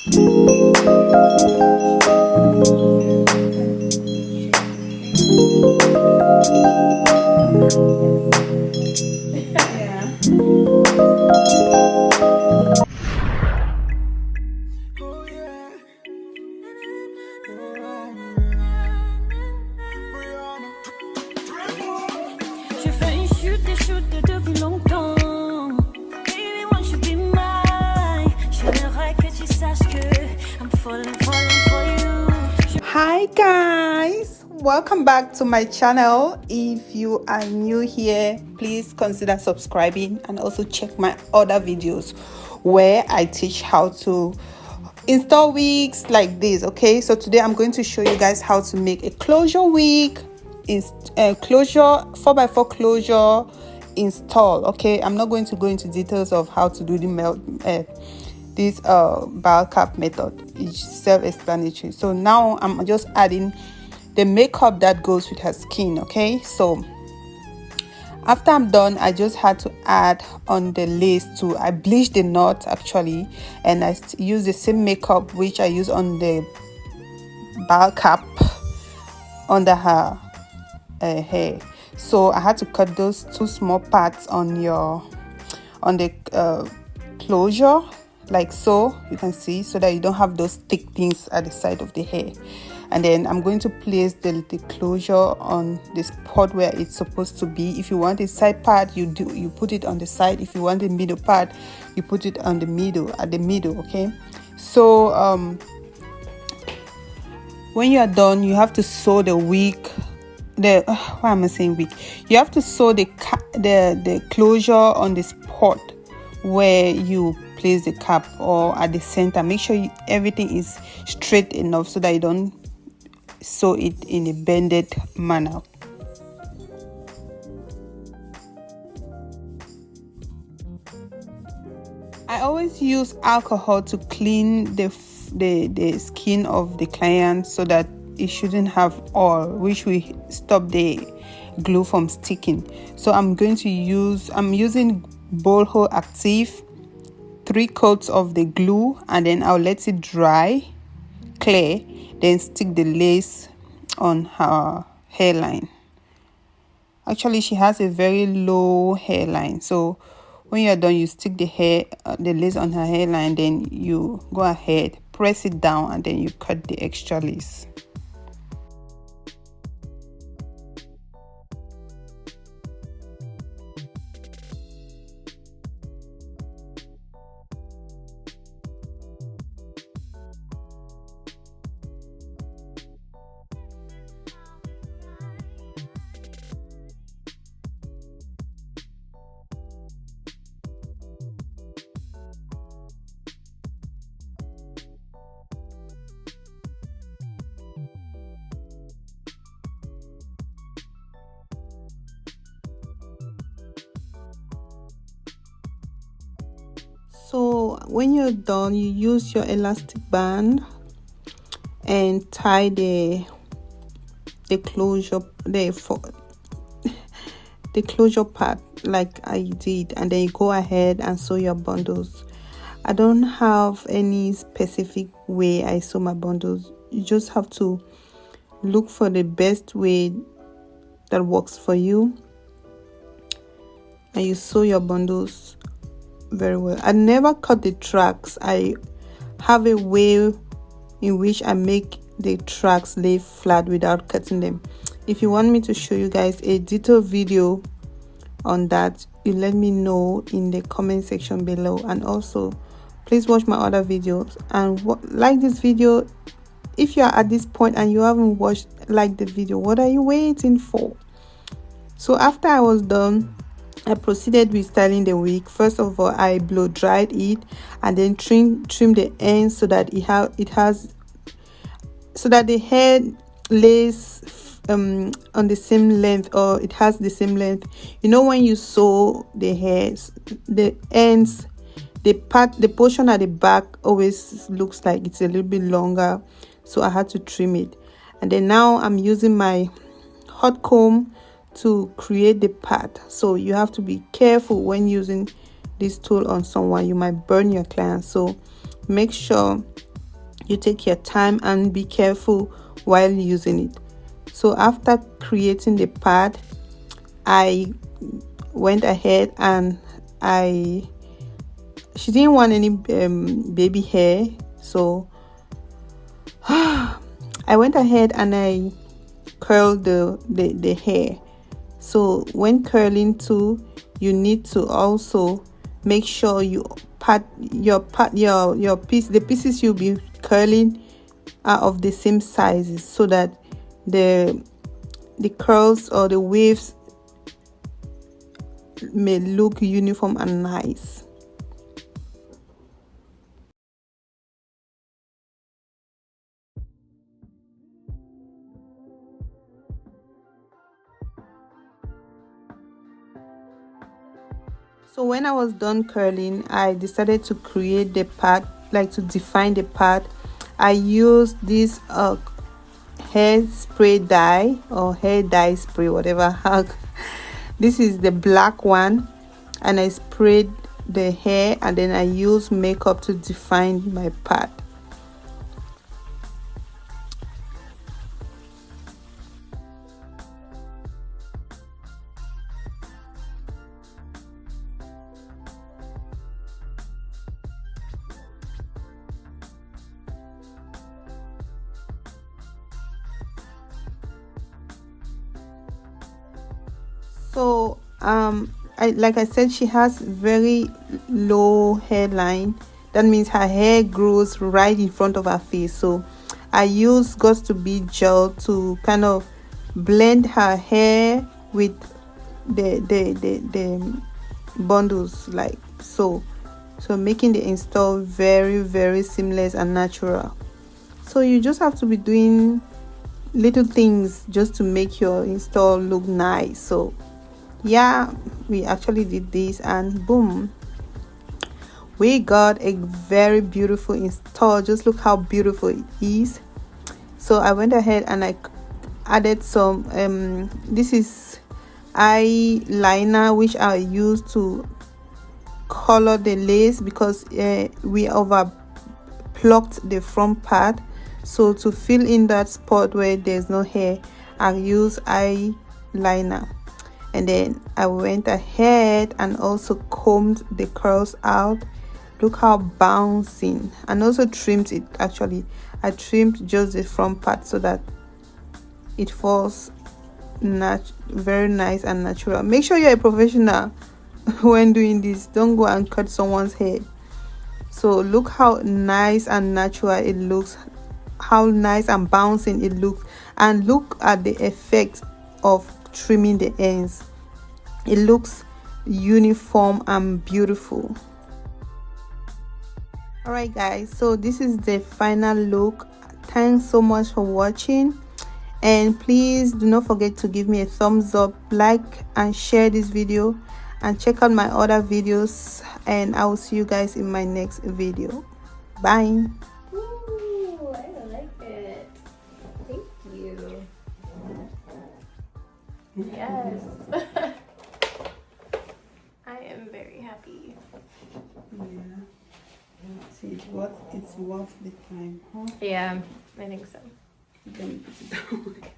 J'ai failli chuter depuis longtemps. Baby, won't you be mine? J'aimerais que tu saches que I'm falling for you. Hi guys, welcome back to my channel. If you are new here, please consider subscribing and also check my other videos where I teach how to install wigs like this. Okay, so today I'm going to show you guys how to make a closure wig, closure 4x4 closure install. Okay, I'm not going to go into details of how to do the this ball cap method. It's self-explanatory. So now I'm just adding the makeup that goes with her skin. Okay, so after I'm done, I just had to add on the lace too. I bleached the knot actually, and I use the same makeup which I use on the ball cap under her hair. So I had to cut those two small parts on the closure, like so, you can see, so that you don't have those thick things at the side of the hair. And then I'm going to place the closure on the spot where it's supposed to be. If you want a side part, you put it on the side. If you want the middle part, you put it on the middle, at the middle. Okay, so when you are done, you have to sew the wig. Why am I saying wig? You have to sew the closure on the spot where you place the cap, or at the center. Make sure everything is straight enough so that you don't sew it in a bended manner. I always use alcohol to clean the skin of the client so that it shouldn't have oil, which will stop the glue from sticking. So I'm using Boho Active, 3 coats of the glue, and then I'll let it dry clear, then stick the lace on her hairline. Actually, she has a very low hairline, so when you're done, you stick the lace on her hairline, then you go ahead, press it down, and then you cut the extra lace. So when you're done, you use your elastic band and tie the closure the closure part like I did, and then you go ahead and sew your bundles. I don't have any specific way I sew my bundles. You just have to look for the best way that works for you, and you sew your bundles very well. I never cut the tracks. I have a way in which I make the tracks lay flat without cutting them. If you want me to show you guys a detailed video on that, you let me know in the comment section below. And also please watch my other videos and like this video. If you are at this point and you haven't like the video, what are you waiting for? So after I was done, I proceeded with styling the wig. First of all, I blow dried it and then trim the ends so that the hair lays on the same length, or it has the same length. You know, when you sew the hairs, the ends, the portion at the back always looks like it's a little bit longer, so I had to trim it. And then now I'm using my hot comb to create the part. So you have to be careful when using this tool on someone. You might burn your client, so make sure you take your time and be careful while using it. So after creating the pad, I went ahead and she didn't want any baby hair, so I went ahead and I curled the hair. So when curling too, you need to also make sure you your piece, the pieces you'll be curling are of the same sizes, so that the curls or the waves may look uniform and nice. So when I was done curling, I decided to create the part, like to define the part. I used this hair spray dye or hair dye spray, whatever. This is the black one, and I sprayed the hair, and then I used makeup to define my part. So like I said, she has very low hairline. That means her hair grows right in front of her face. So I use got2b gel to kind of blend her hair with the bundles, like so making the install very, very seamless and natural. So you just have to be doing little things just to make your install look nice. So yeah, we actually did this, and boom, we got a very beautiful install. Just look how beautiful it is. So I went ahead and I added some this is eyeliner, which I used to color the lace, because we over plucked the front part. So to fill in that spot where there's no hair, I use eyeliner. And then I went ahead and also combed the curls out. Look how bouncing, and also trimmed it. Actually, I trimmed just the front part so that it falls very nice and natural. Make sure you're a professional when doing this. Don't go and cut someone's hair. So look how nice and natural it looks, how nice and bouncing it looks, and look at the effect of trimming the ends. It looks uniform and beautiful. All right guys, so this is the final look. Thanks so much for watching, and please do not forget to give me a thumbs up, like and share this video, and check out my other videos, and I will see you guys in my next video. Bye. Ooh, I like it. Thank you. Yes. I am very happy. Yeah. See, it's worth the time, huh? Yeah, I think so. Then put it down.